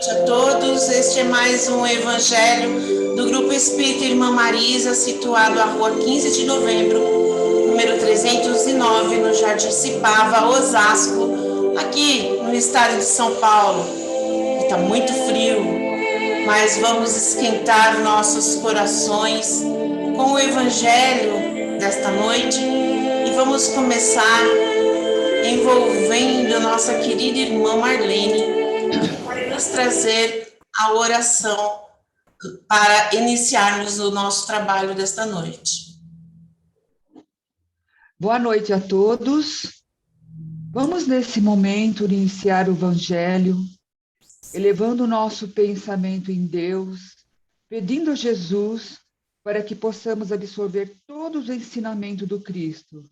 noite a todos. Este é mais um evangelho do Grupo Espírita Irmã Marisa, situado à rua 15 de novembro, número 309, no Jardim Cipava, Osasco, aqui no estado de São Paulo. Está muito frio, mas vamos esquentar nossos corações com o evangelho desta noite e vamos começar envolvendo nossa querida irmã Marlene para nos trazer a oração para iniciarmos o nosso trabalho desta noite. Boa noite a todos. Vamos nesse momento iniciar o Evangelho, elevando o nosso pensamento em Deus, pedindo a Jesus para que possamos absorver todos os ensinamentos do Cristo,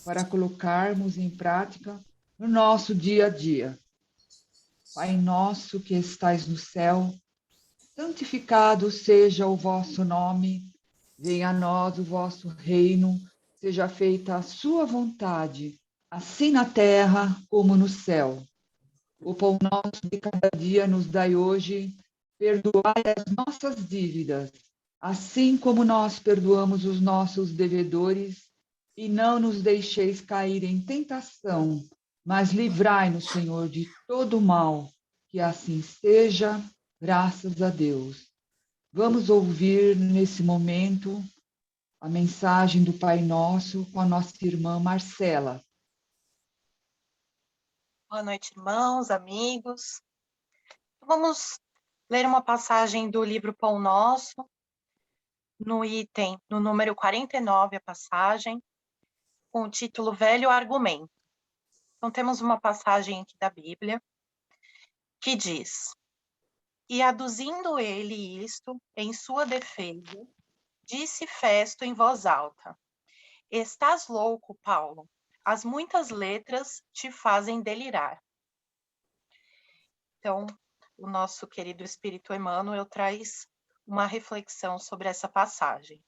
para colocarmos em prática no nosso dia a dia. Pai nosso que estais no céu, santificado seja o vosso nome, venha a nós o vosso reino, seja feita a sua vontade, assim na terra como no céu. O pão nosso de cada dia nos dai hoje, perdoai as nossas dívidas, assim como nós perdoamos os nossos devedores, e não nos deixeis cair em tentação, mas livrai-nos, Senhor, de todo mal, que assim seja, graças a Deus. Vamos ouvir nesse momento a mensagem do Pai Nosso com a nossa irmã Marcela. Boa noite, irmãos, amigos. Vamos ler uma passagem do livro Pão Nosso, no número 49, a passagem, com o título Velho Argumento. Então, temos uma passagem aqui da Bíblia que diz: E aduzindo ele isto em sua defesa, disse Festo em voz alta: Estás louco, Paulo? As muitas letras te fazem delirar. Então, o nosso querido Espírito Emmanuel traz uma reflexão sobre essa passagem.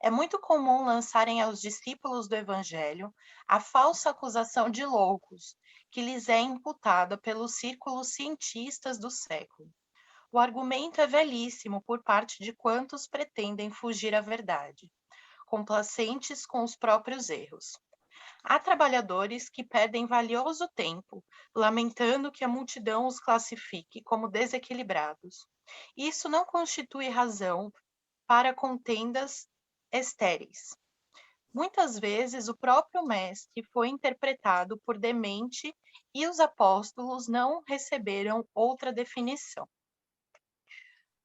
É muito comum lançarem aos discípulos do Evangelho a falsa acusação de loucos, que lhes é imputada pelos círculos cientistas do século. O argumento é velhíssimo por parte de quantos pretendem fugir à verdade, complacentes com os próprios erros. Há trabalhadores que perdem valioso tempo, lamentando que a multidão os classifique como desequilibrados. Isso não constitui razão para contendas estéreis. Muitas vezes o próprio mestre foi interpretado por demente e os apóstolos não receberam outra definição.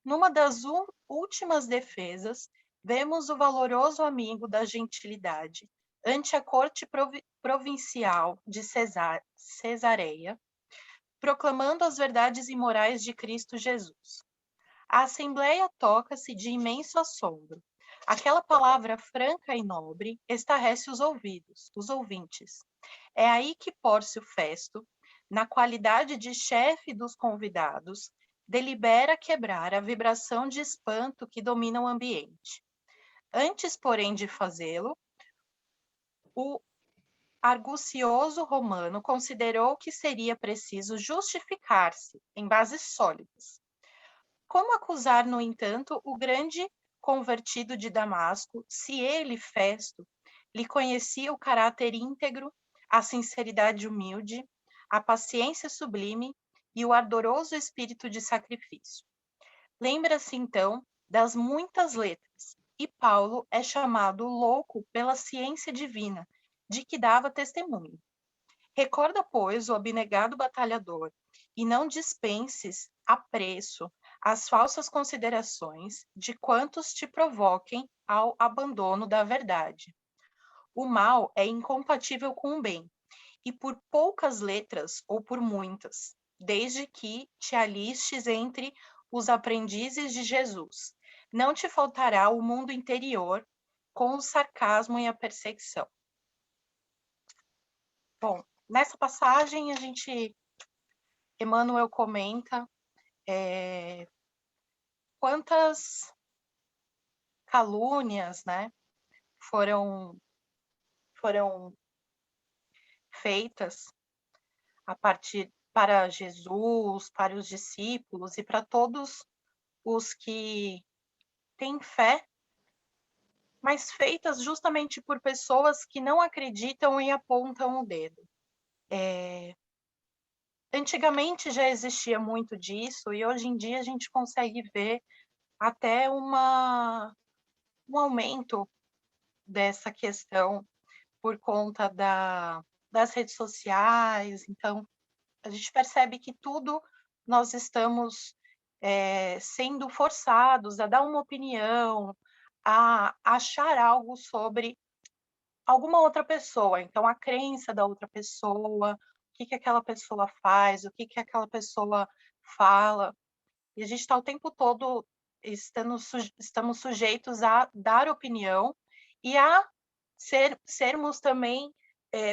Numa das últimas defesas, vemos o valoroso amigo da gentilidade ante a corte provincial de Cesareia, proclamando as verdades imorais de Cristo Jesus. A assembleia toca-se de imenso assombro. Aquela palavra franca e nobre estarrece os ouvintes. É aí que Pórcio Festo, na qualidade de chefe dos convidados, delibera quebrar a vibração de espanto que domina o ambiente. Antes, porém, de fazê-lo, o argucioso romano considerou que seria preciso justificar-se em bases sólidas. Como acusar, no entanto, o grande convertido de Damasco, se ele, Festo, lhe conhecia o caráter íntegro, a sinceridade humilde, a paciência sublime e o ardoroso espírito de sacrifício? Lembra-se, então, das muitas letras, e Paulo é chamado louco pela ciência divina, de que dava testemunho. Recorda, pois, o abnegado batalhador, e não dispenses a preço as falsas considerações de quantos te provoquem ao abandono da verdade. O mal é incompatível com o bem, e por poucas letras ou por muitas, desde que te alistes entre os aprendizes de Jesus, não te faltará o mundo interior com o sarcasmo e a perseguição. Bom, nessa passagem Emmanuel comenta quantas calúnias, né, foram feitas para Jesus, para os discípulos e para todos os que têm fé, mas feitas justamente por pessoas que não acreditam e apontam o dedo. Antigamente já existia muito disso, e hoje em dia a gente consegue ver até um aumento dessa questão por conta das redes sociais. Então, a gente percebe que tudo nós estamos sendo forçados a dar uma opinião, a achar algo sobre alguma outra pessoa. Então, a crença da outra pessoa, o que aquela pessoa faz, o que aquela pessoa fala. E a gente está o tempo todo estamos sujeitos a dar opinião e a sermos também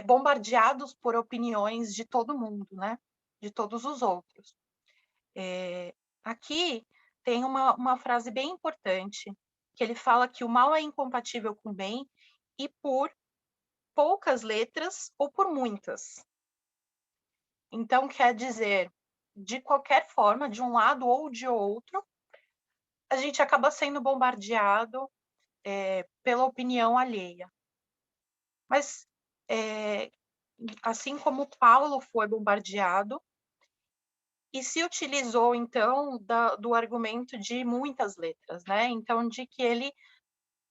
bombardeados por opiniões de todo mundo, né? De todos os outros. Aqui tem uma frase bem importante, que ele fala que o mal é incompatível com o bem e por poucas letras ou por muitas. Então, quer dizer, de qualquer forma, de um lado ou de outro, a gente acaba sendo bombardeado pela opinião alheia. Mas, assim como Paulo foi bombardeado, e se utilizou, então, do argumento de muitas letras, né? Então, de que ele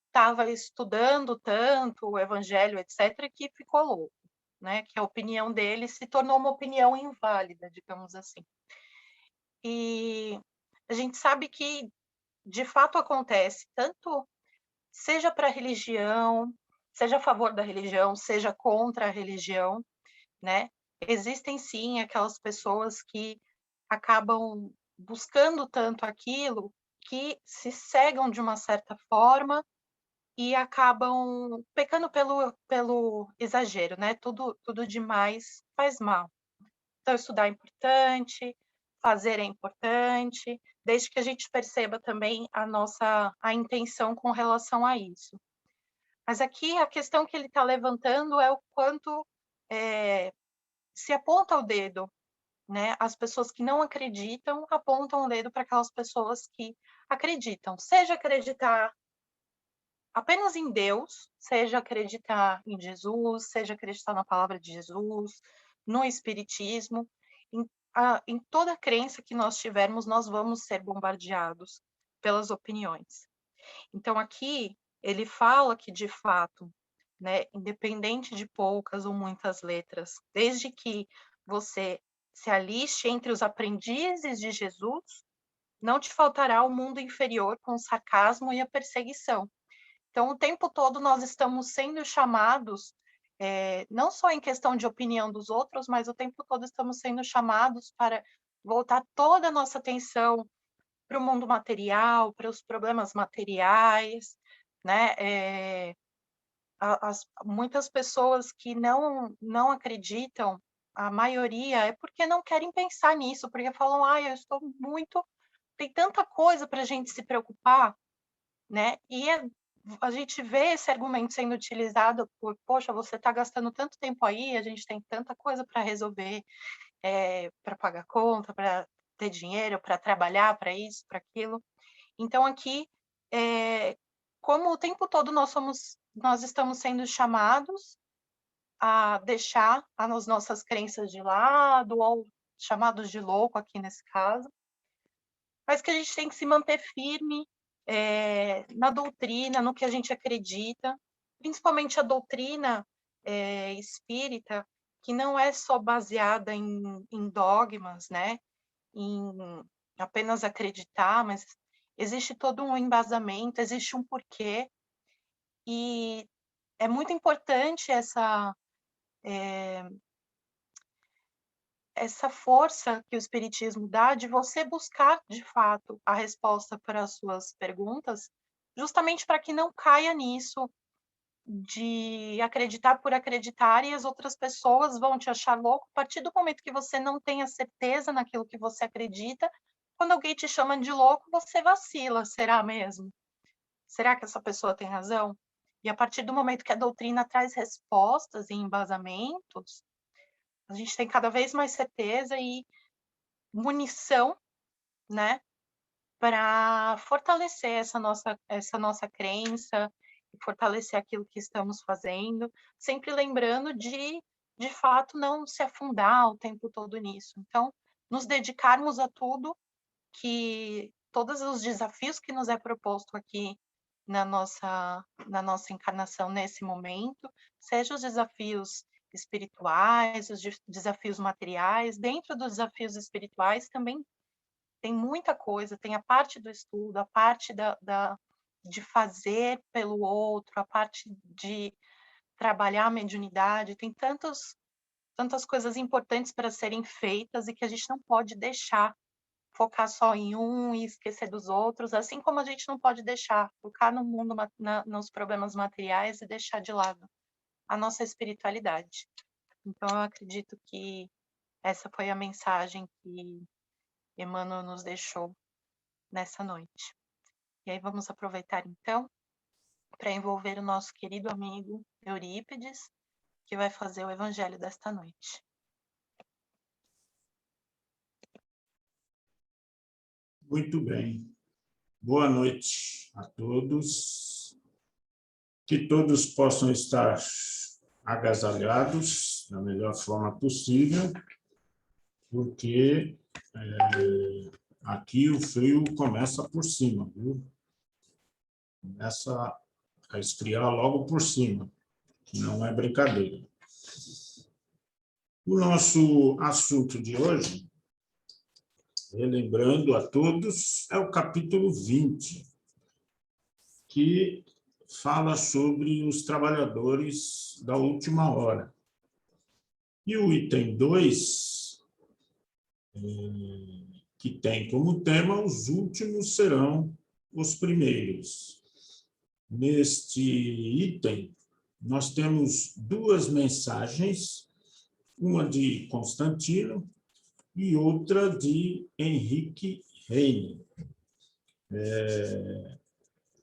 estava estudando tanto o evangelho, etc., que ficou louco, né? Que a opinião dele se tornou uma opinião inválida, digamos assim. E a gente sabe que, de fato, acontece, tanto seja para a religião, seja a favor da religião, seja contra a religião, né? Existem, sim, aquelas pessoas que acabam buscando tanto aquilo que se cegam de uma certa forma e acabam pecando pelo exagero, né? Tudo demais faz mal. Então, estudar é importante, fazer é importante, desde que a gente perceba também a intenção com relação a isso. Mas aqui a questão que ele está levantando é o quanto se aponta o dedo, né? As pessoas que não acreditam apontam o dedo para aquelas pessoas que acreditam, seja acreditar apenas em Deus, seja acreditar em Jesus, seja acreditar na palavra de Jesus, no Espiritismo, em toda crença que nós tivermos, nós vamos ser bombardeados pelas opiniões. Então, aqui, ele fala que, de fato, né, independente de poucas ou muitas letras, desde que você se aliste entre os aprendizes de Jesus, não te faltará o mundo inferior com o sarcasmo e a perseguição. Então, o tempo todo nós estamos sendo chamados, não só em questão de opinião dos outros, mas o tempo todo estamos sendo chamados para voltar toda a nossa atenção para o mundo material, para os problemas materiais, né? Muitas pessoas que não acreditam, a maioria, é porque não querem pensar nisso, porque falam, eu estou muito... Tem tanta coisa para a gente se preocupar, né? E a gente vê esse argumento sendo utilizado por, poxa, você está gastando tanto tempo aí, a gente tem tanta coisa para resolver, para pagar conta, para ter dinheiro, para trabalhar, para isso, para aquilo. Então, aqui, como o tempo todo nós estamos sendo chamados a deixar as nossas crenças de lado, ou chamados de louco aqui nesse caso, mas que a gente tem que se manter firme na doutrina, no que a gente acredita, principalmente a doutrina espírita, que não é só baseada em dogmas, né? Em apenas acreditar, mas existe todo um embasamento, existe um porquê, e é muito importante essa força que o Espiritismo dá de você buscar, de fato, a resposta para as suas perguntas, justamente para que não caia nisso de acreditar por acreditar e as outras pessoas vão te achar louco a partir do momento que você não tenha certeza naquilo que você acredita. Quando alguém te chama de louco, você vacila, será mesmo? Será que essa pessoa tem razão? E a partir do momento que a doutrina traz respostas e embasamentos, a gente tem cada vez mais certeza e munição, né, para fortalecer essa nossa crença, fortalecer aquilo que estamos fazendo, sempre lembrando de fato, não se afundar o tempo todo nisso. Então, nos dedicarmos a tudo que todos os desafios que nos é proposto aqui na nossa encarnação nesse momento, sejam os desafios espirituais, os desafios materiais. Dentro dos desafios espirituais também tem muita coisa, tem a parte do estudo, a parte de fazer pelo outro, a parte de trabalhar a mediunidade, tem tantas coisas importantes para serem feitas e que a gente não pode deixar focar só em um e esquecer dos outros, assim como a gente não pode deixar focar no mundo, nos problemas materiais e deixar de lado a nossa espiritualidade. Então, eu acredito que essa foi a mensagem que Emmanuel nos deixou nessa noite. E aí vamos aproveitar, então, para envolver o nosso querido amigo Eurípides, que vai fazer o evangelho desta noite. Muito bem. Boa noite a todos. Que todos possam estar agasalhados da melhor forma possível, porque aqui o frio começa por cima, viu? Começa a esfriar logo por cima, que não é brincadeira. O nosso assunto de hoje, relembrando a todos, é o capítulo 20, que fala sobre os trabalhadores da última hora. E o item 2, que tem como tema os últimos serão os primeiros. Neste item, nós temos duas mensagens, uma de Constantino e outra de Henrique Heine.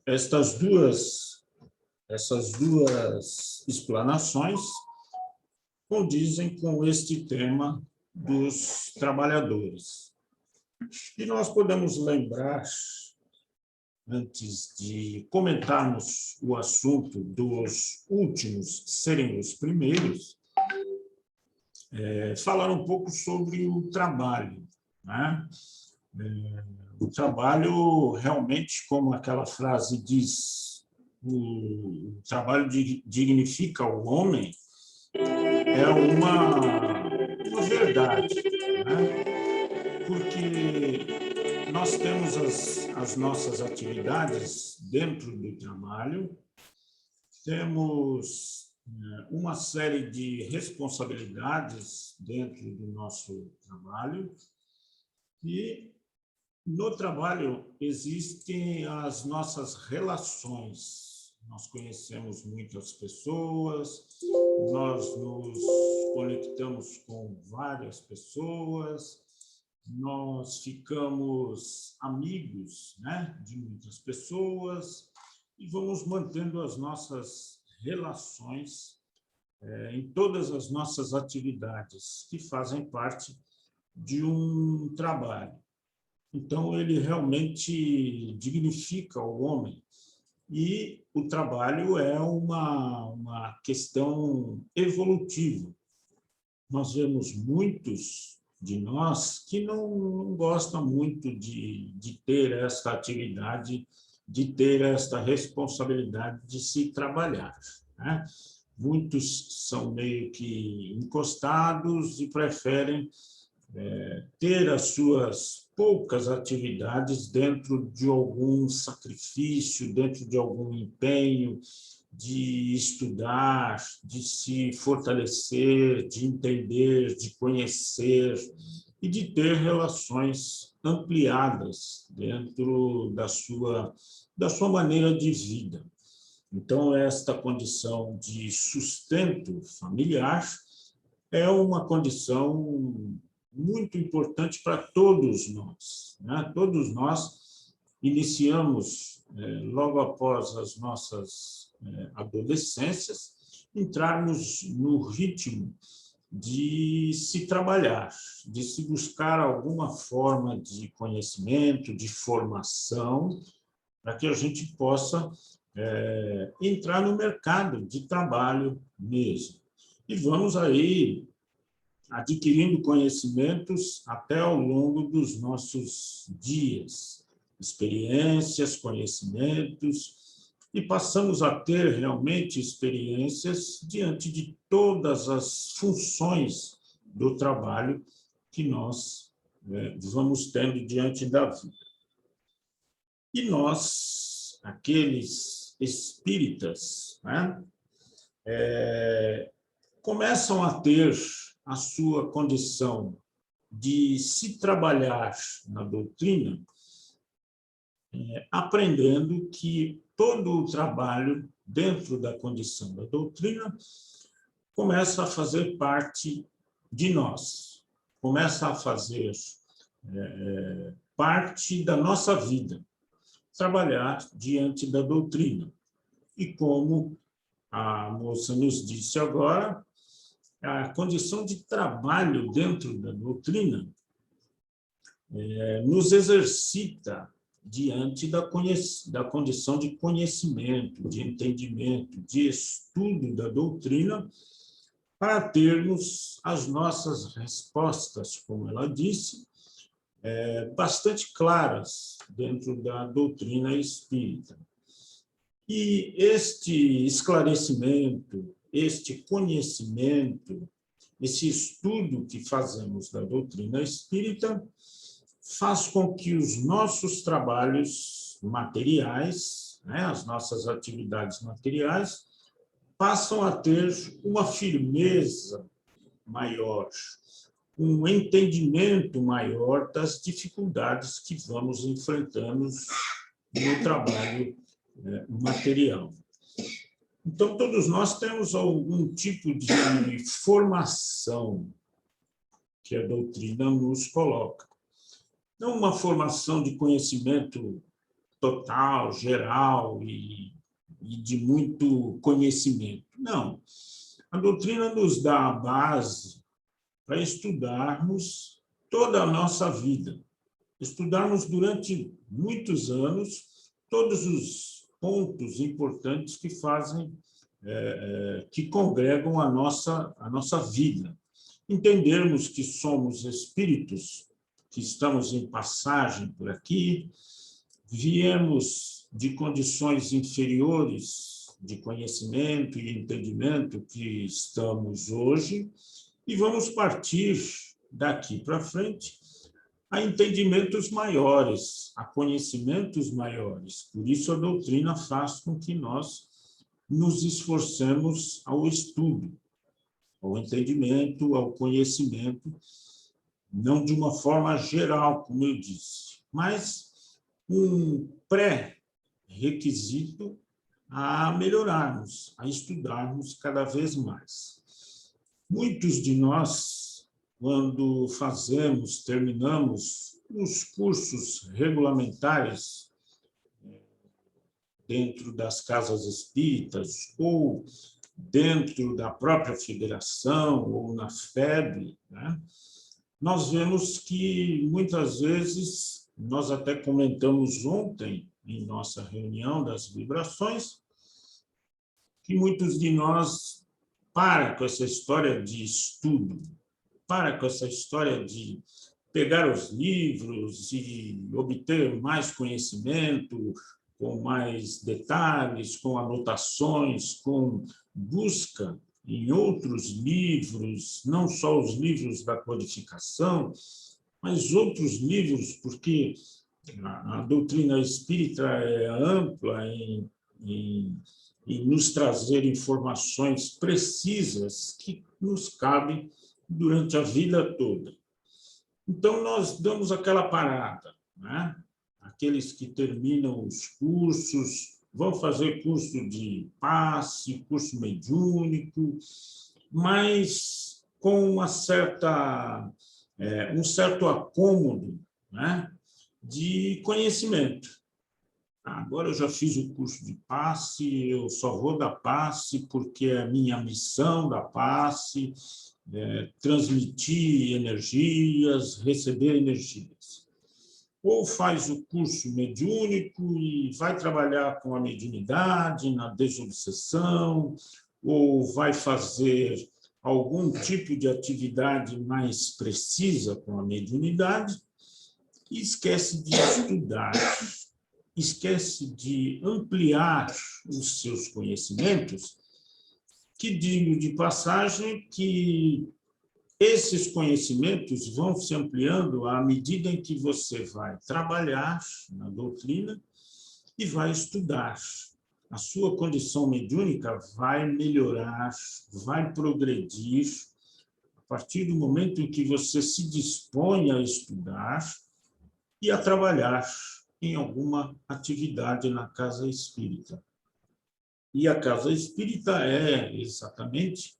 Essas duas explanações condizem com este tema dos trabalhadores. E nós podemos lembrar, antes de comentarmos o assunto dos últimos serem os primeiros, falar um pouco sobre o trabalho, né? O trabalho, realmente, como aquela frase diz, o trabalho dignifica o homem, é uma verdade, né? Porque nós temos as nossas atividades dentro do trabalho, temos uma série de responsabilidades dentro do nosso trabalho e no trabalho existem as nossas relações. Nós conhecemos muitas pessoas, nós nos conectamos com várias pessoas, nós ficamos amigos, né, de muitas pessoas e vamos mantendo as nossas relações em todas as nossas atividades que fazem parte de um trabalho. Então, ele realmente dignifica o homem. E o trabalho é uma questão evolutiva. Nós vemos muitos de nós que não gostam muito de ter esta atividade, de ter esta responsabilidade de se trabalhar, né? Muitos são meio que encostados e preferem ter as suas poucas atividades dentro de algum sacrifício, dentro de algum empenho, de estudar, de se fortalecer, de entender, de conhecer e de ter relações ampliadas dentro da sua maneira de vida. Então, esta condição de sustento familiar é uma condição muito importante para todos nós, né? Todos nós iniciamos, logo após as nossas adolescências, entrarmos no ritmo de se trabalhar, de se buscar alguma forma de conhecimento, de formação, para que a gente possa entrar no mercado de trabalho mesmo. E vamos aí adquirindo conhecimentos até ao longo dos nossos dias, experiências, conhecimentos, e passamos a ter realmente experiências diante de todas as funções do trabalho que nós vamos tendo diante da vida. E nós, aqueles espíritas, né, começam a ter a sua condição de se trabalhar na doutrina, aprendendo que todo o trabalho dentro da condição da doutrina começa a fazer parte de nós, começa a fazer parte da nossa vida, trabalhar diante da doutrina. E como a moça nos disse agora, a condição de trabalho dentro da doutrina nos exercita diante da condição de conhecimento, de entendimento, de estudo da doutrina, para termos as nossas respostas, como ela disse, bastante claras dentro da doutrina espírita. E este esclarecimento, este conhecimento, esse estudo que fazemos da doutrina espírita faz com que os nossos trabalhos materiais, né, as nossas atividades materiais, passam a ter uma firmeza maior, um entendimento maior das dificuldades que vamos enfrentando no trabalho material. Então, todos nós temos algum tipo de formação que a doutrina nos coloca. Não uma formação de conhecimento total, geral e de muito conhecimento. Não. A doutrina nos dá a base para estudarmos toda a nossa vida, estudarmos durante muitos anos todos os pontos importantes que fazem, que congregam a nossa vida. Entendermos que somos espíritos, que estamos em passagem por aqui, viemos de condições inferiores de conhecimento e entendimento que estamos hoje, e vamos partir daqui para frente a entendimentos maiores, a conhecimentos maiores. Por isso, a doutrina faz com que nós nos esforcemos ao estudo, ao entendimento, ao conhecimento, não de uma forma geral, como eu disse, mas um pré-requisito a melhorarmos, a estudarmos cada vez mais. Muitos de nós, quando terminamos os cursos regulamentares dentro das casas espíritas ou dentro da própria federação ou na FEB, né, nós vemos que, muitas vezes, nós até comentamos ontem, em nossa reunião das vibrações, que muitos de nós param com essa história de estudo, param com essa história de pegar os livros e obter mais conhecimento, com mais detalhes, com anotações, com busca em outros livros, não só os livros da codificação, mas outros livros, porque a doutrina espírita é ampla em nos trazer informações precisas que nos cabem durante a vida toda. Então, nós damos aquela parada, né? Aqueles que terminam os cursos, vão fazer curso de passe, curso mediúnico, mas com um certo acômodo, né, de conhecimento. Agora eu já fiz o curso de passe, eu só vou dar passe porque é a minha missão da passe, transmitir energias, receber energias. Ou faz o curso mediúnico e vai trabalhar com a mediunidade, na desobsessão, ou vai fazer algum tipo de atividade mais precisa com a mediunidade, e esquece de estudar, esquece de ampliar os seus conhecimentos, que digo de passagem que esses conhecimentos vão se ampliando à medida em que você vai trabalhar na doutrina e vai estudar. A sua condição mediúnica vai melhorar, vai progredir a partir do momento em que você se dispõe a estudar e a trabalhar em alguma atividade na casa espírita. E a casa espírita é exatamente,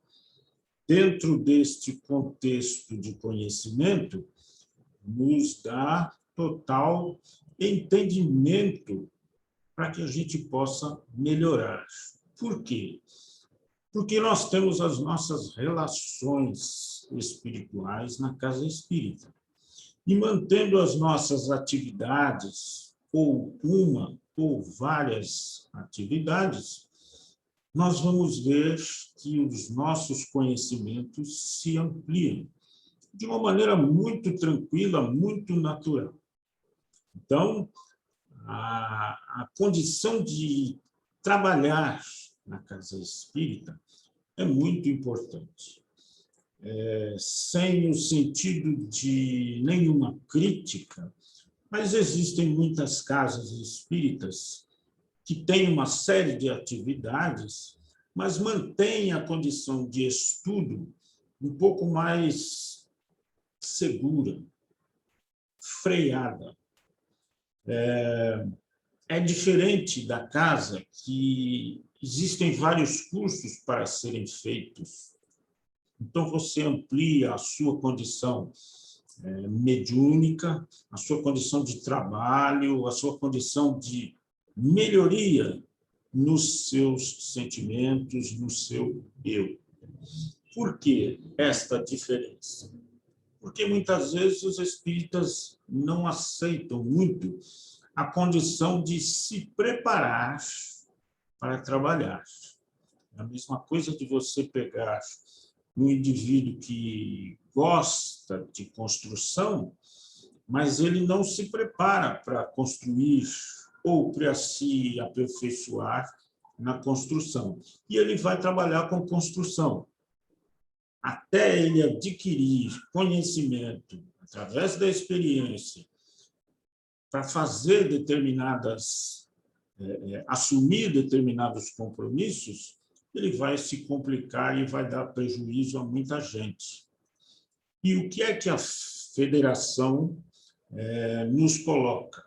dentro deste contexto de conhecimento, nos dá total entendimento para que a gente possa melhorar. Por quê? Porque nós temos as nossas relações espirituais na casa espírita. E mantendo as nossas atividades, ou uma ou várias atividades, nós vamos ver que os nossos conhecimentos se ampliam de uma maneira muito tranquila, muito natural. Então, a condição de trabalhar na casa espírita é muito importante. Sem o sentido de nenhuma crítica, mas existem muitas casas espíritas que têm uma série de atividades, mas mantêm a condição de estudo um pouco mais segura, freada. É diferente da casa que existem vários cursos para serem feitos. Então, você amplia a sua condição mediúnica, a sua condição de trabalho, a sua condição de melhoria nos seus sentimentos, no seu eu. Por que esta diferença? Porque muitas vezes os espíritas não aceitam muito a condição de se preparar para trabalhar. É a mesma coisa de você pegar um indivíduo que gosta de construção, mas ele não se prepara para construir ou para se aperfeiçoar na construção. E ele vai trabalhar com construção. Até ele adquirir conhecimento, através da experiência, para fazer assumir determinados compromissos, ele vai se complicar e vai dar prejuízo a muita gente. E o que é que a federação nos coloca?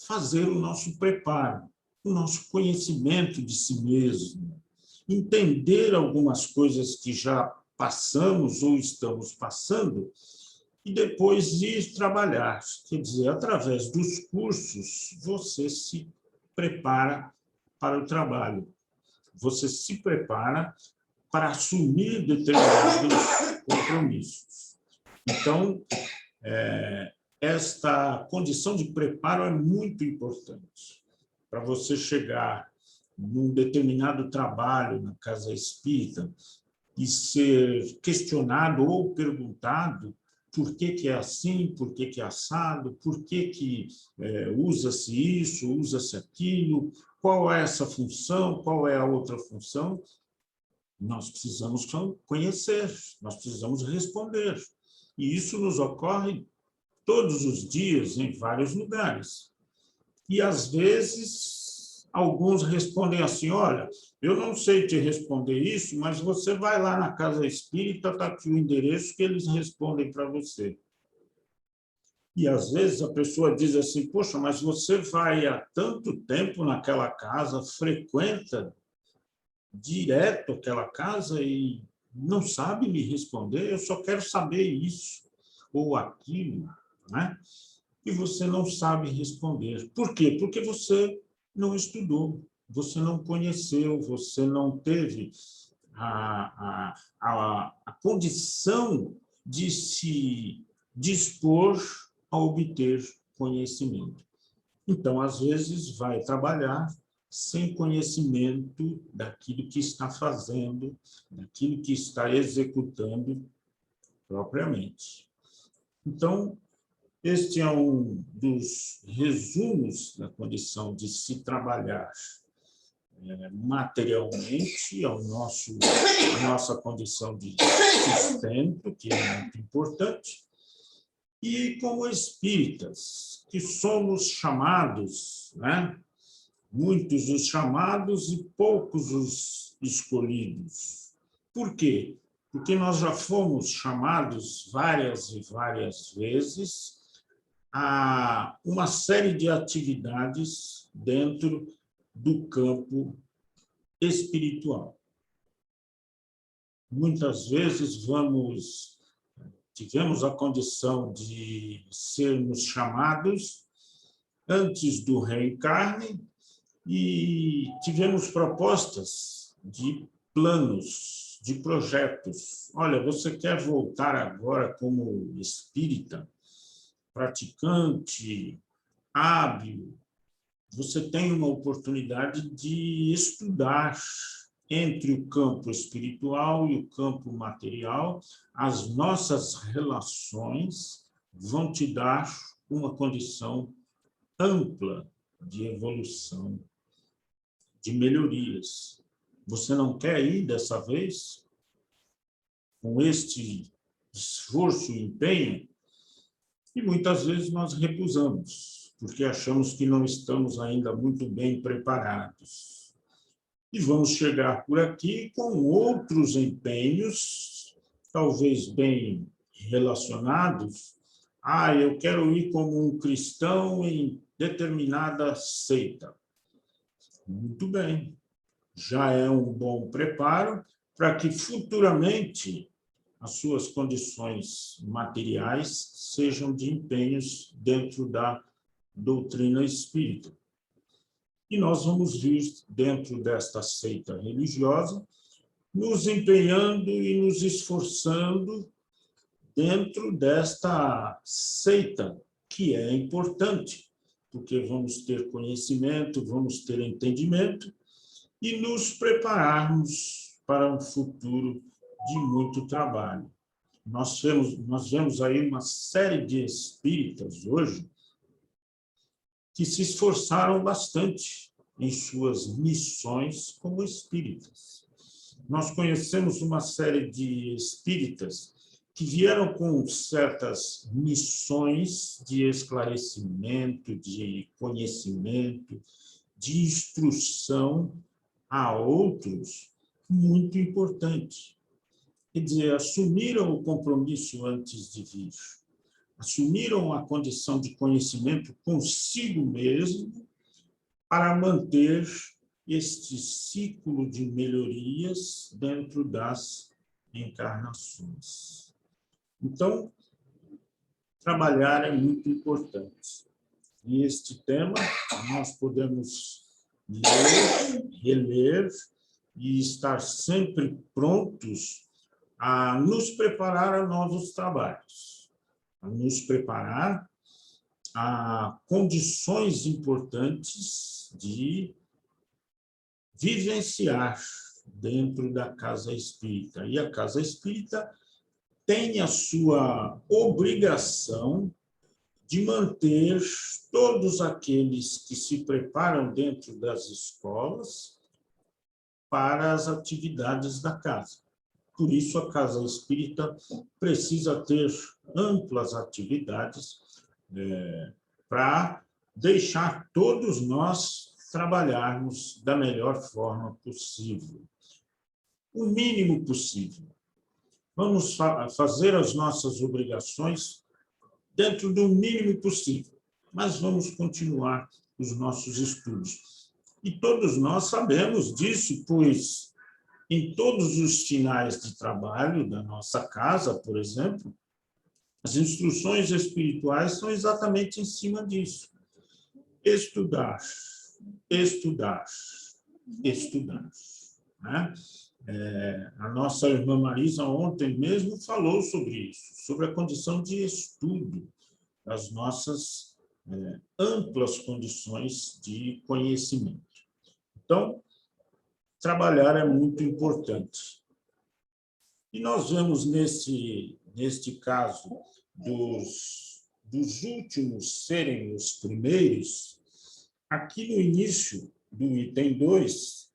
Fazer o nosso preparo, o nosso conhecimento de si mesmo, entender algumas coisas que já passamos ou estamos passando e depois ir trabalhar. Quer dizer, através dos cursos, você se prepara para o trabalho. Você se prepara para assumir determinados compromissos. Então, esta condição de preparo é muito importante para você chegar num determinado trabalho na casa espírita e ser questionado ou perguntado por que é assim, por que é assado, por que usa-se isso, usa-se aquilo, qual é essa função, qual é a outra função. Nós precisamos conhecer, nós precisamos responder. E isso nos ocorre todos os dias, em vários lugares. E, às vezes, alguns respondem assim, olha, eu não sei te responder isso, mas você vai lá na casa espírita, está aqui o endereço que eles respondem para você. E, às vezes, a pessoa diz assim, poxa, mas você vai há tanto tempo naquela casa, frequenta direto aquela casa e não sabe me responder, eu só quero saber isso ou aquilo, né? E você não sabe responder. Por quê? Porque você não estudou, você não conheceu, você não teve a condição de se dispor a obter conhecimento. Então, às vezes, vai trabalhar sem conhecimento daquilo que está fazendo, daquilo que está executando propriamente. Então, este é um dos resumos da condição de se trabalhar materialmente, a nossa condição de sustento, que é muito importante, e como espíritas, que somos chamados, né? Muitos os chamados e poucos os escolhidos. Por quê? Porque nós já fomos chamados várias e várias vezes a uma série de atividades dentro do campo espiritual. Muitas vezes tivemos a condição de sermos chamados antes do reencarne e tivemos propostas de planos, de projetos. Olha, você quer voltar agora como espírita, praticante, hábil? Você tem uma oportunidade de estudar entre o campo espiritual e o campo material. As nossas relações vão te dar uma condição ampla de evolução, de melhorias. Você não quer ir dessa vez? Com este esforço e empenho? E muitas vezes nós recusamos, porque achamos que não estamos ainda muito bem preparados. E vamos chegar por aqui com outros empenhos, talvez bem relacionados. Eu quero ir como um cristão em determinada seita. Muito bem. Já é um bom preparo para que futuramente as suas condições materiais sejam de empenhos dentro da doutrina espírita. E nós vamos vir, dentro desta seita religiosa, nos empenhando e nos esforçando dentro desta seita, que é importante, porque vamos ter conhecimento, vamos ter entendimento e nos prepararmos para um futuro de muito trabalho. Nós vemos aí uma série de espíritas hoje que se esforçaram bastante em suas missões como espíritas. Nós conhecemos uma série de espíritas que vieram com certas missões de esclarecimento, de conhecimento, de instrução a outros, muito importante. Quer dizer, assumiram o compromisso antes de vir, assumiram a condição de conhecimento consigo mesmo para manter este ciclo de melhorias dentro das encarnações. Então, trabalhar é muito importante. E este tema nós podemos ler, reler e estar sempre prontos a nos preparar a novos trabalhos, a nos preparar a condições importantes de vivenciar dentro da casa espírita. E a casa espírita tem a sua obrigação de manter todos aqueles que se preparam dentro das escolas para as atividades da casa. Por isso, a casa espírita precisa ter amplas atividades para deixar todos nós trabalharmos da melhor forma possível, o mínimo possível. Vamos fazer as nossas obrigações dentro do mínimo possível, mas vamos continuar os nossos estudos. E todos nós sabemos disso, pois em todos os finais de trabalho da nossa casa, por exemplo, as instruções espirituais são exatamente em cima disso. Estudar, estudar, estudar. Né? A nossa irmã Marisa ontem mesmo falou sobre isso, sobre a condição de estudo das nossas amplas condições de conhecimento. Então, trabalhar é muito importante. E nós vemos neste caso dos últimos serem os primeiros, aqui no início do item 2,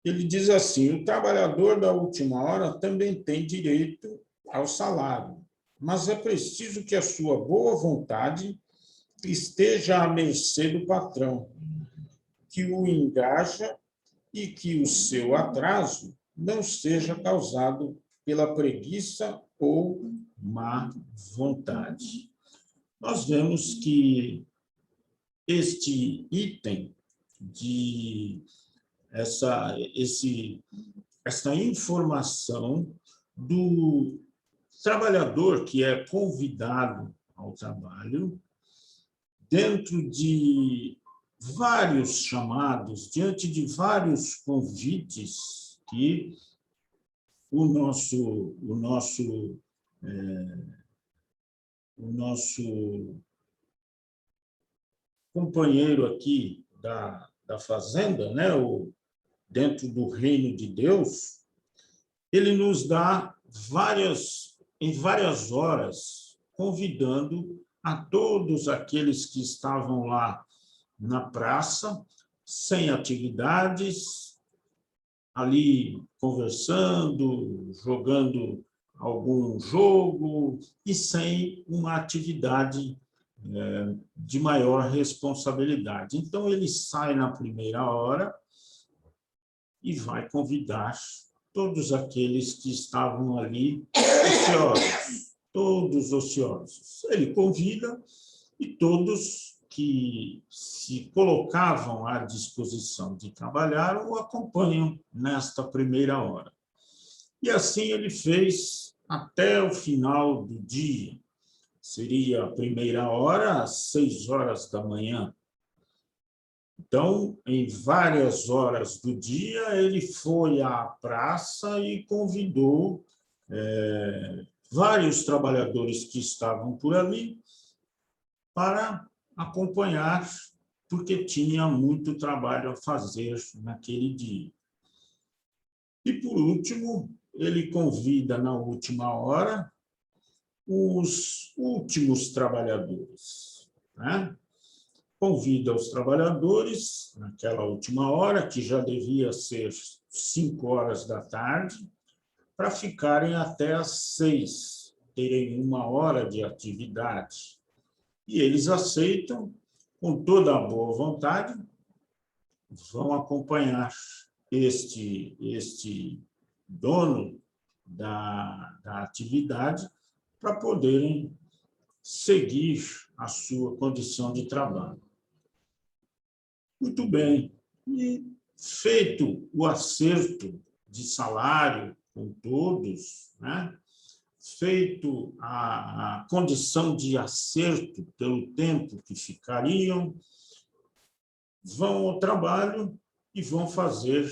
ele diz assim: o trabalhador da última hora também tem direito ao salário, mas é preciso que a sua boa vontade esteja à mercê do patrão, que o engaja e que o seu atraso não seja causado pela preguiça ou má vontade. Nós vemos que este item essa informação do trabalhador que é convidado ao trabalho, dentro de vários chamados, diante de vários convites que o nosso companheiro aqui da fazenda, né, dentro do reino de Deus, ele nos dá em várias horas, convidando a todos aqueles que estavam lá na praça, sem atividades, ali conversando, jogando algum jogo e sem uma atividade de maior responsabilidade. Então, ele sai na primeira hora e vai convidar todos aqueles que estavam ali ociosos, todos ociosos. Ele convida e todos que se colocavam à disposição de trabalhar o acompanham nesta primeira hora. E assim ele fez até o final do dia. Seria a primeira hora, às 6 horas da manhã. Então, em várias horas do dia, ele foi à praça e convidou vários trabalhadores que estavam por ali para acompanhar, porque tinha muito trabalho a fazer naquele dia. E, por último, ele convida, na última hora, os últimos trabalhadores, né? Convida os trabalhadores, naquela última hora, que já devia ser 5 horas da tarde, para ficarem até às 6, terem 1 hora de atividade. E eles aceitam, com toda a boa vontade, vão acompanhar este dono da atividade para poderem seguir a sua condição de trabalho. Muito bem. E feito o acerto de salário com todos, né? Feito a condição de acerto pelo tempo que ficariam, vão ao trabalho e vão fazer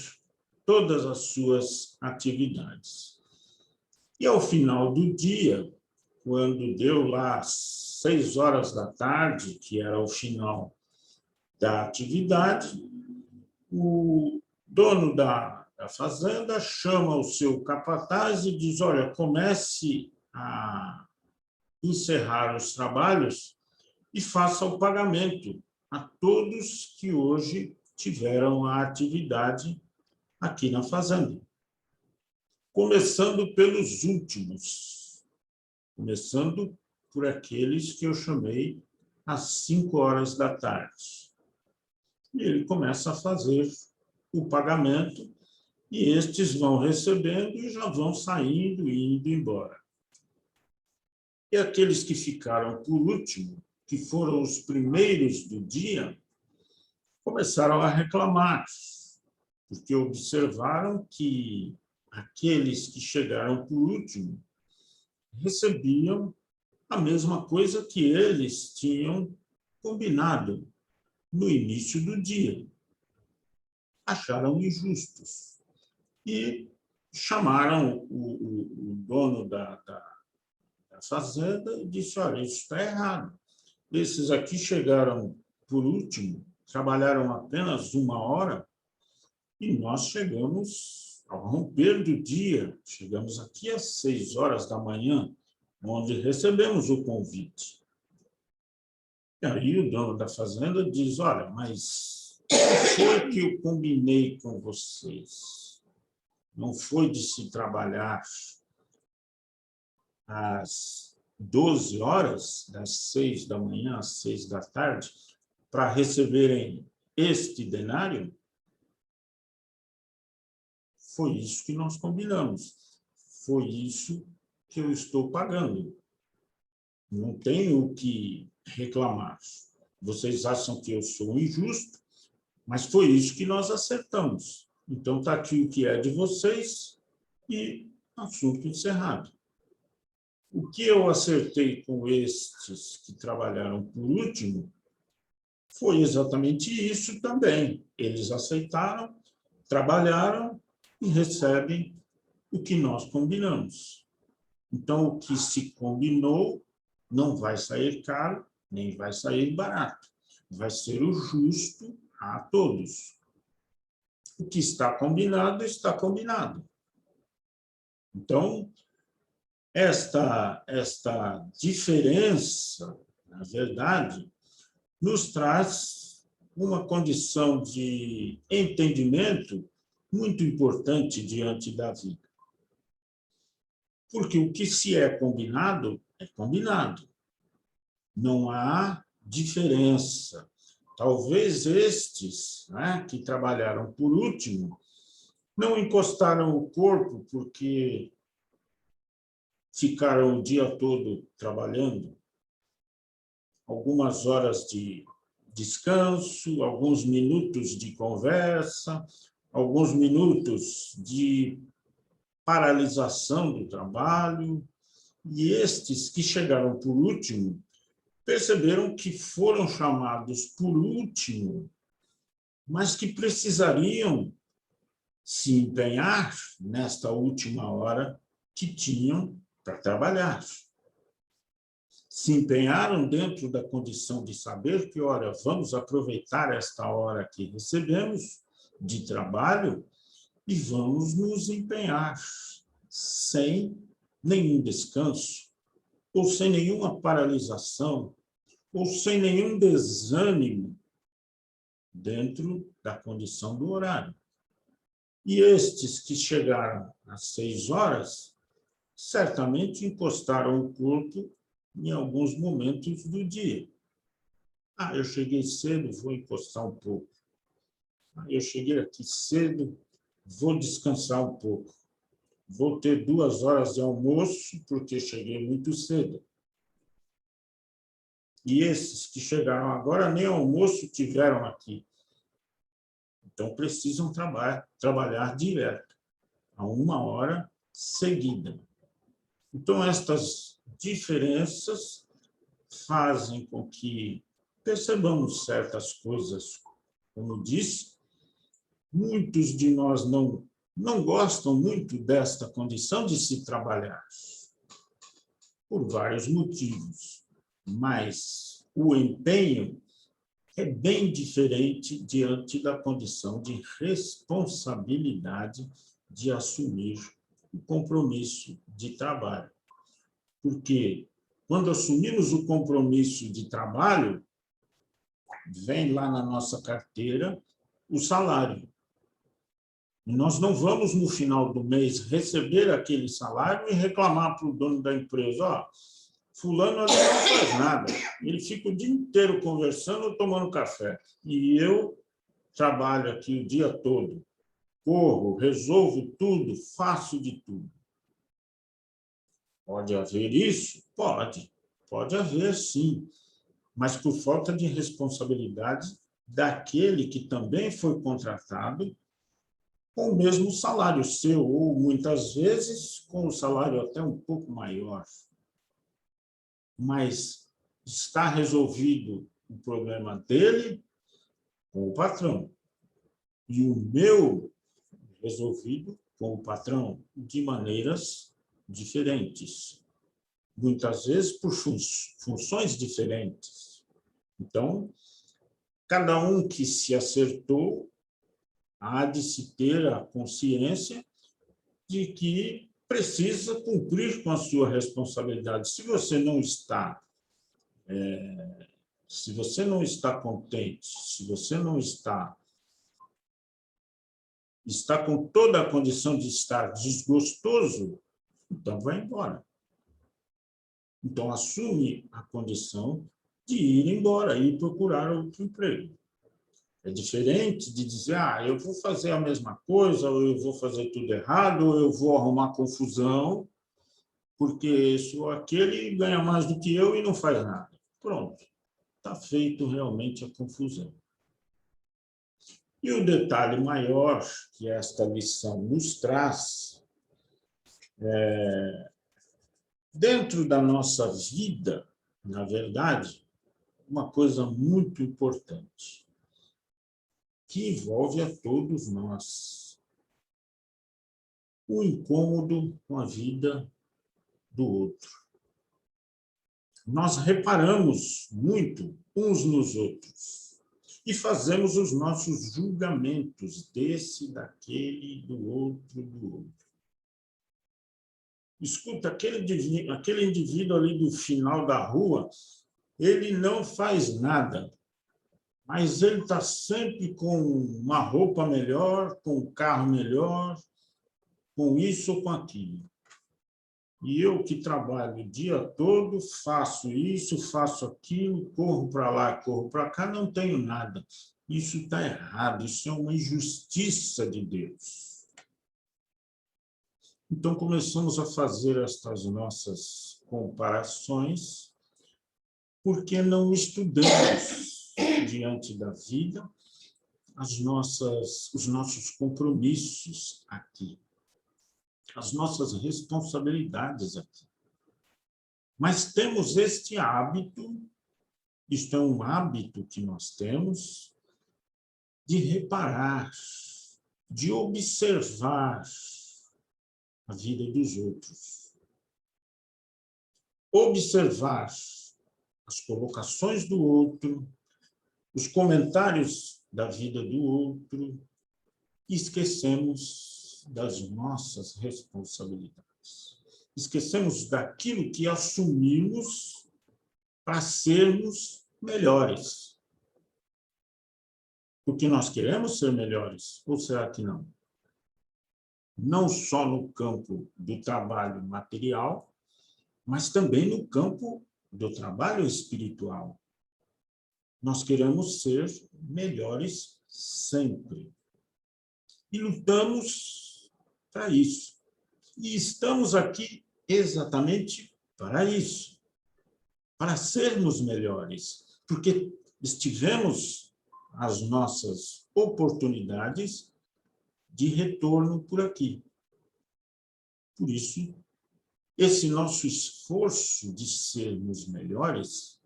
todas as suas atividades. E ao final do dia, quando deu lá 6 horas da tarde, que era o final da atividade, o dono da fazenda chama o seu capataz e diz: olha, comece a encerrar os trabalhos e faça o pagamento a todos que hoje tiveram a atividade aqui na fazenda. Começando pelos últimos, começando por aqueles que eu chamei às 5 horas da tarde. E ele começa a fazer o pagamento e estes vão recebendo e já vão saindo e indo embora. E aqueles que ficaram por último, que foram os primeiros do dia, começaram a reclamar, porque observaram que aqueles que chegaram por último recebiam a mesma coisa que eles tinham combinado no início do dia. Acharam injustos e chamaram o dono da fazenda e disse, olha, isso está errado. Esses aqui chegaram por último, trabalharam apenas 1 hora, e nós chegamos ao romper do dia, chegamos aqui às 6 horas da manhã, onde recebemos o convite. E aí o dono da fazenda diz, olha, mas o que foi que eu combinei com vocês? Não foi de se trabalhar às 12 horas, das 6 da manhã às 6 da tarde, para receberem este denário? Foi isso que nós combinamos. Foi isso que eu estou pagando. Não tenho o que reclamar. Vocês acham que eu sou injusto, mas foi isso que nós acertamos. Então, está aqui o que é de vocês e assunto encerrado. O que eu acertei com estes que trabalharam por último foi exatamente isso também. Eles aceitaram, trabalharam e recebem o que nós combinamos. Então, o que se combinou não vai sair caro, nem vai sair barato. Vai ser o justo a todos. O que está combinado, está combinado. Então, esta diferença, na verdade, nos traz uma condição de entendimento muito importante diante da vida. Porque o que se é combinado, é combinado. Não há diferença. Talvez estes, né, que trabalharam por último, não encostaram o corpo porque ficaram o dia todo trabalhando, algumas horas de descanso, alguns minutos de conversa, alguns minutos de paralisação do trabalho, e estes que chegaram por último perceberam que foram chamados por último, mas que precisariam se empenhar nesta última hora que tinham para trabalhar. Se empenharam dentro da condição de saber que, olha, vamos aproveitar esta hora que recebemos de trabalho e vamos nos empenhar sem nenhum descanso, ou sem nenhuma paralisação, ou sem nenhum desânimo dentro da condição do horário. E estes que chegaram às 6 horas, certamente encostaram o corpo em alguns momentos do dia. Ah, eu cheguei cedo, vou encostar um pouco. Ah, eu cheguei aqui cedo, vou descansar um pouco. Vou ter 2 horas de almoço, porque cheguei muito cedo. E esses que chegaram agora, nem almoço tiveram aqui. Então, precisam trabalhar direto, a 1 hora seguida. Então, estas diferenças fazem com que percebamos certas coisas. Como disse, muitos de nós não gostam muito desta condição de se trabalhar, por vários motivos, mas o empenho é bem diferente diante da condição de responsabilidade de assumir o compromisso de trabalho. Porque quando assumimos o compromisso de trabalho, vem lá na nossa carteira o salário. E nós não vamos, no final do mês, receber aquele salário e reclamar para o dono da empresa, ó, fulano ali não faz nada, ele fica o dia inteiro conversando ou tomando café. E eu trabalho aqui o dia todo, corro, resolvo tudo, faço de tudo. Pode haver isso? Pode haver, sim, mas por falta de responsabilidade daquele que também foi contratado com o mesmo salário seu, ou muitas vezes com o salário até um pouco maior. Mas está resolvido o problema dele com o patrão. E o meu resolvido com o patrão de maneiras diferentes, muitas vezes por funções diferentes. Então, cada um que se acertou há de se ter a consciência de que precisa cumprir com a sua responsabilidade. Se você não está contente, se você não está com toda a condição de estar desgostoso, então vai embora. Então assume a condição de ir embora, ir procurar outro emprego. É diferente de dizer, eu vou fazer a mesma coisa, ou eu vou fazer tudo errado, ou eu vou arrumar confusão, porque sou aquele ganha mais do que eu e não faz nada. Pronto, está feito realmente a confusão. E o detalhe maior que esta lição nos traz, dentro da nossa vida, na verdade, uma coisa muito importante, que envolve a todos nós. O incômodo com a vida do outro. Nós reparamos muito uns nos outros e fazemos os nossos julgamentos desse, daquele, do outro. Escuta, aquele indivíduo ali do final da rua, ele não faz nada, mas ele está sempre com uma roupa melhor, com um carro melhor, com isso ou com aquilo. E eu que trabalho o dia todo, faço isso, faço aquilo, corro para lá, corro para cá, não tenho nada. Isso está errado, isso é uma injustiça de Deus. Então, começamos a fazer estas nossas comparações, porque não estudamos diante da vida os nossos compromissos aqui, as nossas responsabilidades aqui. Mas temos este hábito, isto é um hábito que nós temos, de reparar, de observar a vida dos outros. Observar as colocações do outro, os comentários da vida do outro, e esquecemos das nossas responsabilidades. Esquecemos daquilo que assumimos para sermos melhores. Porque nós queremos ser melhores, ou será que não? Não só no campo do trabalho material, mas também no campo do trabalho espiritual. Nós queremos ser melhores sempre. E lutamos para isso. E estamos aqui exatamente para isso, para sermos melhores, porque tivemos as nossas oportunidades de retorno por aqui. Por isso, esse nosso esforço de sermos melhores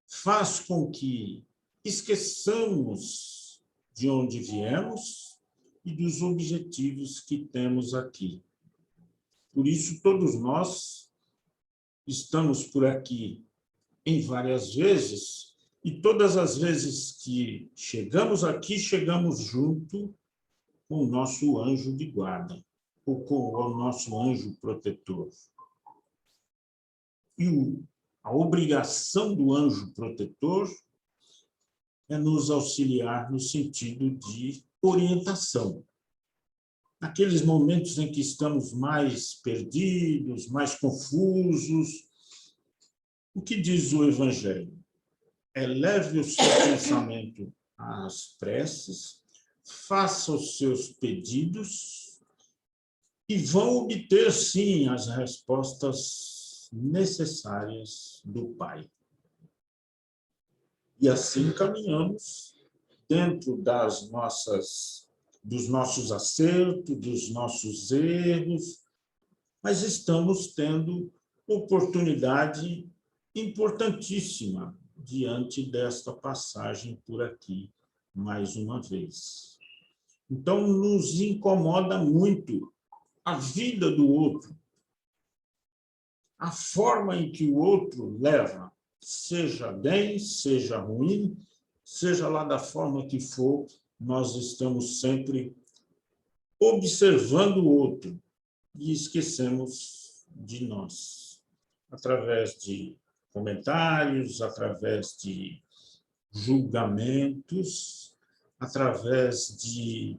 faz com que esqueçamos de onde viemos e dos objetivos que temos aqui. Por isso, todos nós estamos por aqui em várias vezes, e todas as vezes que chegamos aqui, chegamos junto com o nosso anjo de guarda, ou com o nosso anjo protetor. E a obrigação do anjo protetor é nos auxiliar no sentido de orientação. Naqueles momentos em que estamos mais perdidos, mais confusos, o que diz o Evangelho? Eleve o seu pensamento às preces, faça os seus pedidos e vão obter, sim, as respostas necessárias do Pai. E assim caminhamos dentro dos nossos acertos, dos nossos erros, mas estamos tendo oportunidade importantíssima diante desta passagem por aqui, mais uma vez. Então, nos incomoda muito a vida do outro, a forma em que o outro leva, seja bem, seja ruim, seja lá da forma que for, nós estamos sempre observando o outro e esquecemos de nós, através de comentários, através de julgamentos, através de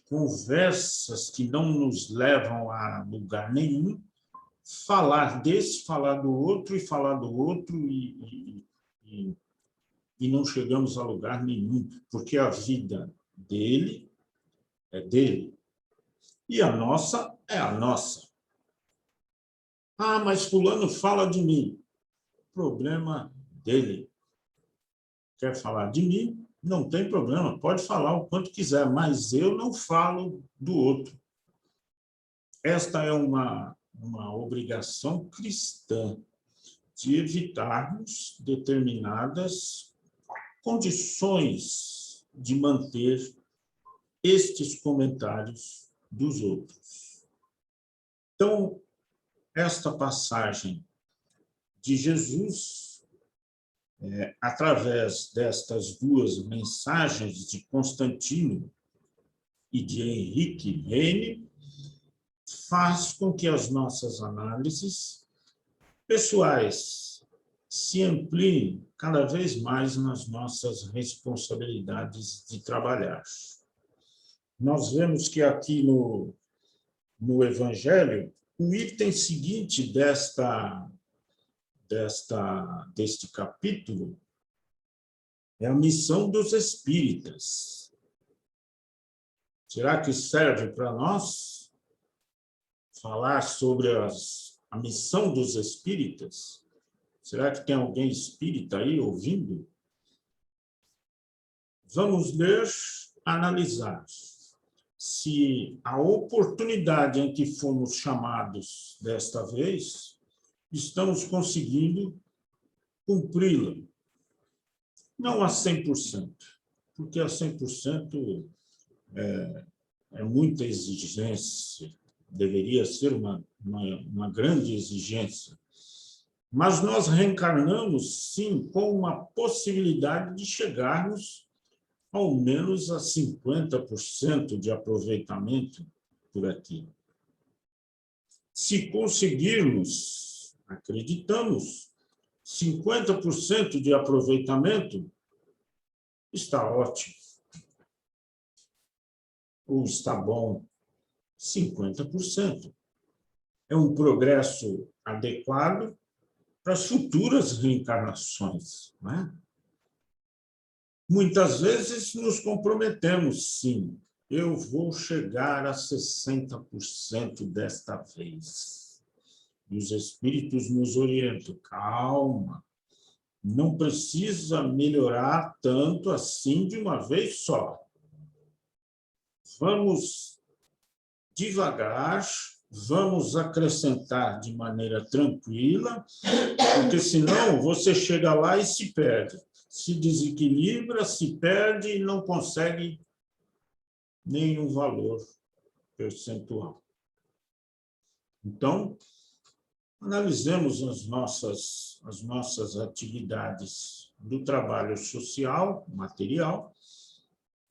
conversas que não nos levam a lugar nenhum, falar desse, falar do outro e falar do outro e não chegamos a lugar nenhum, porque a vida dele é dele e a nossa é a nossa. Ah, mas fulano fala de mim. Problema dele. Quer falar de mim? Não tem problema, pode falar o quanto quiser, mas eu não falo do outro. Esta é uma obrigação cristã de evitarmos determinadas condições de manter estes comentários dos outros. Então, esta passagem de Jesus, através destas duas mensagens de Constantino e de Henrique Heine, faz com que as nossas análises pessoais se ampliem cada vez mais nas nossas responsabilidades de trabalhar. Nós vemos que aqui no Evangelho, o item seguinte deste capítulo é a missão dos espíritas. Será que serve para nós falar sobre a missão dos espíritas? Será que tem alguém espírita aí ouvindo? Vamos ler, analisar se a oportunidade em que fomos chamados desta vez, estamos conseguindo cumpri-la. Não a 100%, porque a 100% é muita exigência, deveria ser uma grande exigência. Mas nós reencarnamos, sim, com uma possibilidade de chegarmos ao menos a 50% de aproveitamento por aqui. Se conseguirmos, acreditamos, 50% de aproveitamento, está ótimo. Ou está bom, 50%. É um progresso adequado para as futuras reencarnações, não é? Muitas vezes nos comprometemos, sim. Eu vou chegar a 60% desta vez. E os espíritos nos orientam. Calma, não precisa melhorar tanto assim de uma vez só. Vamos devagar, vamos acrescentar de maneira tranquila, porque senão você chega lá e se perde. Se desequilibra, se perde e não consegue nenhum valor percentual. Então, analisemos as nossas atividades do trabalho social, material,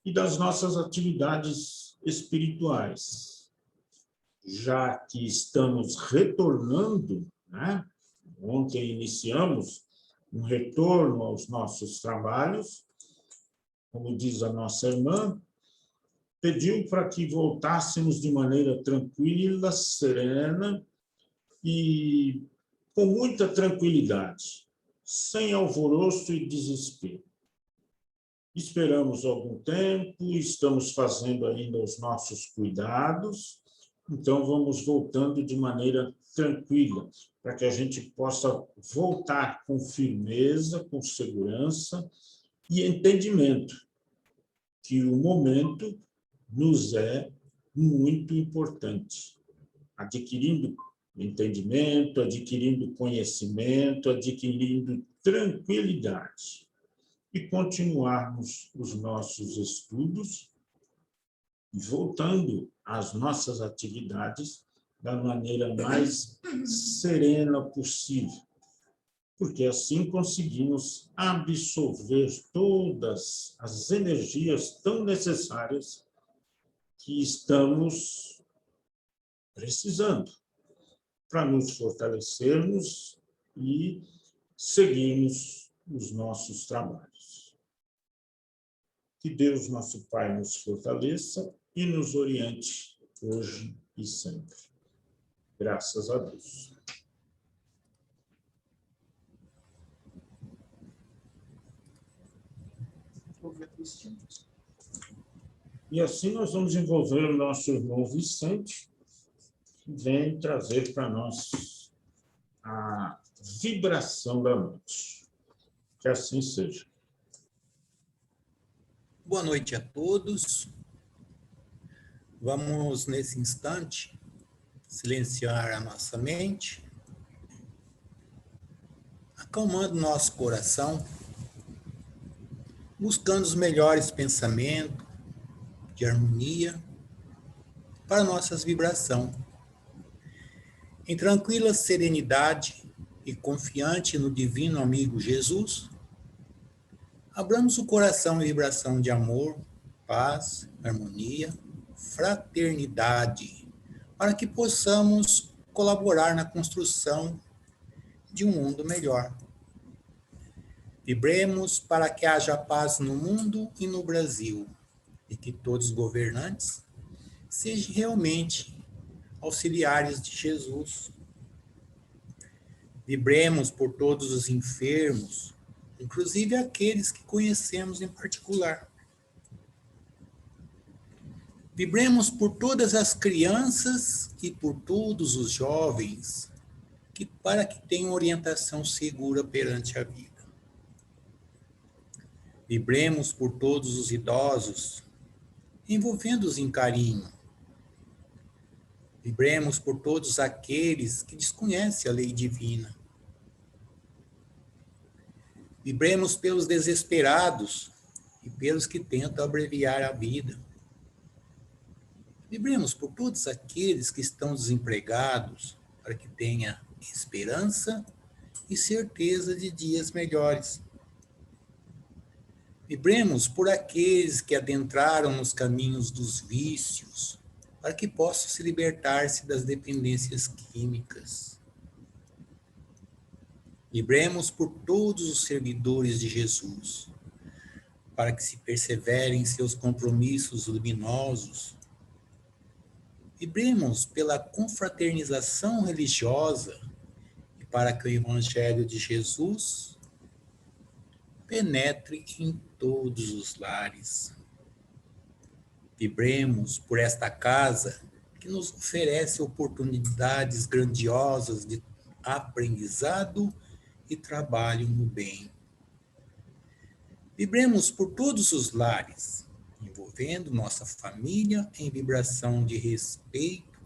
e das nossas atividades espirituais. Já que estamos retornando, né? Ontem iniciamos um retorno aos nossos trabalhos, como diz a nossa irmã, pediu para que voltássemos de maneira tranquila, serena e com muita tranquilidade, sem alvoroço e desespero. Esperamos algum tempo, estamos fazendo ainda os nossos cuidados, então vamos voltando de maneira tranquila, para que a gente possa voltar com firmeza, com segurança e entendimento, que o momento nos é muito importante. Adquirindo entendimento, adquirindo conhecimento, adquirindo tranquilidade e continuarmos os nossos estudos e voltando às nossas atividades da maneira mais serena possível, porque assim conseguimos absorver todas as energias tão necessárias que estamos precisando para nos fortalecermos e seguirmos os nossos trabalhos. Que Deus, nosso Pai, nos fortaleça e nos oriente hoje e sempre. Graças a Deus. E assim nós vamos envolver o nosso irmão Vicente, que vem trazer para nós a vibração da noite. Que assim seja. Boa noite a todos. Vamos, nesse instante, silenciar a nossa mente, acalmando nosso coração, buscando os melhores pensamentos de harmonia para nossas vibrações. Em tranquila serenidade e confiante no divino amigo Jesus, abramos o coração em vibração de amor, paz, harmonia, fraternidade, para que possamos colaborar na construção de um mundo melhor. Vibremos para que haja paz no mundo e no Brasil, e que todos os governantes sejam realmente auxiliares de Jesus. Vibremos por todos os enfermos, inclusive aqueles que conhecemos em particular. Vibremos por todas as crianças e por todos os jovens, para que tenham orientação segura perante a vida. Vibremos por todos os idosos, envolvendo-os em carinho. Vibremos por todos aqueles que desconhecem a lei divina. Vibremos pelos desesperados e pelos que tentam abreviar a vida. Vibremos por todos aqueles que estão desempregados, para que tenha esperança e certeza de dias melhores. Vibremos por aqueles que adentraram nos caminhos dos vícios, para que possam se libertar-se das dependências químicas. Vibremos por todos os servidores de Jesus, para que se perseverem em seus compromissos luminosos. Vibremos pela confraternização religiosa e para que o Evangelho de Jesus penetre em todos os lares. Vibremos por esta casa que nos oferece oportunidades grandiosas de aprendizado e trabalho no bem. Vibremos por todos os lares, envolvendo nossa família em vibração de respeito,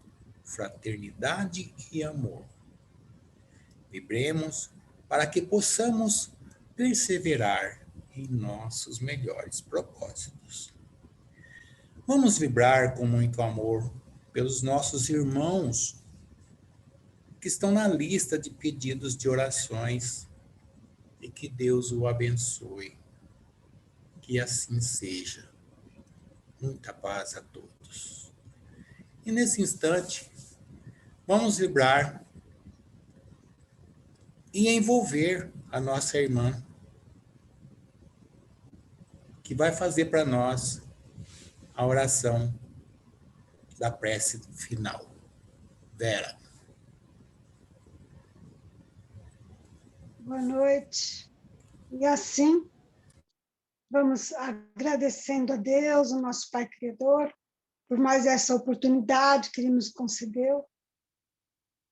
fraternidade e amor. Vibremos para que possamos perseverar em nossos melhores propósitos. Vamos vibrar com muito amor pelos nossos irmãos que estão na lista de pedidos de orações e que Deus o abençoe. Que assim seja. Muita paz a todos. E nesse instante, vamos vibrar e envolver a nossa irmã, que vai fazer para nós a oração da prece final. Vera. Boa noite. E assim, vamos agradecendo a Deus, o nosso Pai Criador, por mais essa oportunidade que Ele nos concedeu,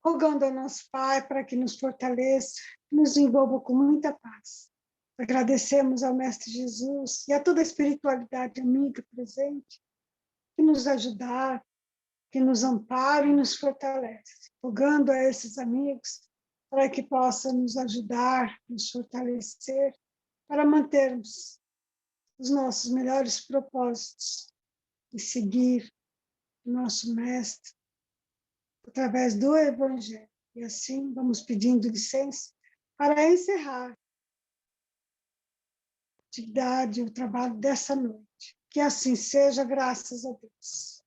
rogando ao nosso Pai para que nos fortaleça, nos envolva com muita paz. Agradecemos ao Mestre Jesus e a toda a espiritualidade amiga presente, que nos ajudar, que nos ampara e nos fortalece, rogando a esses amigos para que possam nos ajudar, nos fortalecer, para mantermos os nossos melhores propósitos e seguir o nosso Mestre através do Evangelho. E assim vamos pedindo licença para encerrar a atividade, o trabalho dessa noite. Que assim seja, graças a Deus.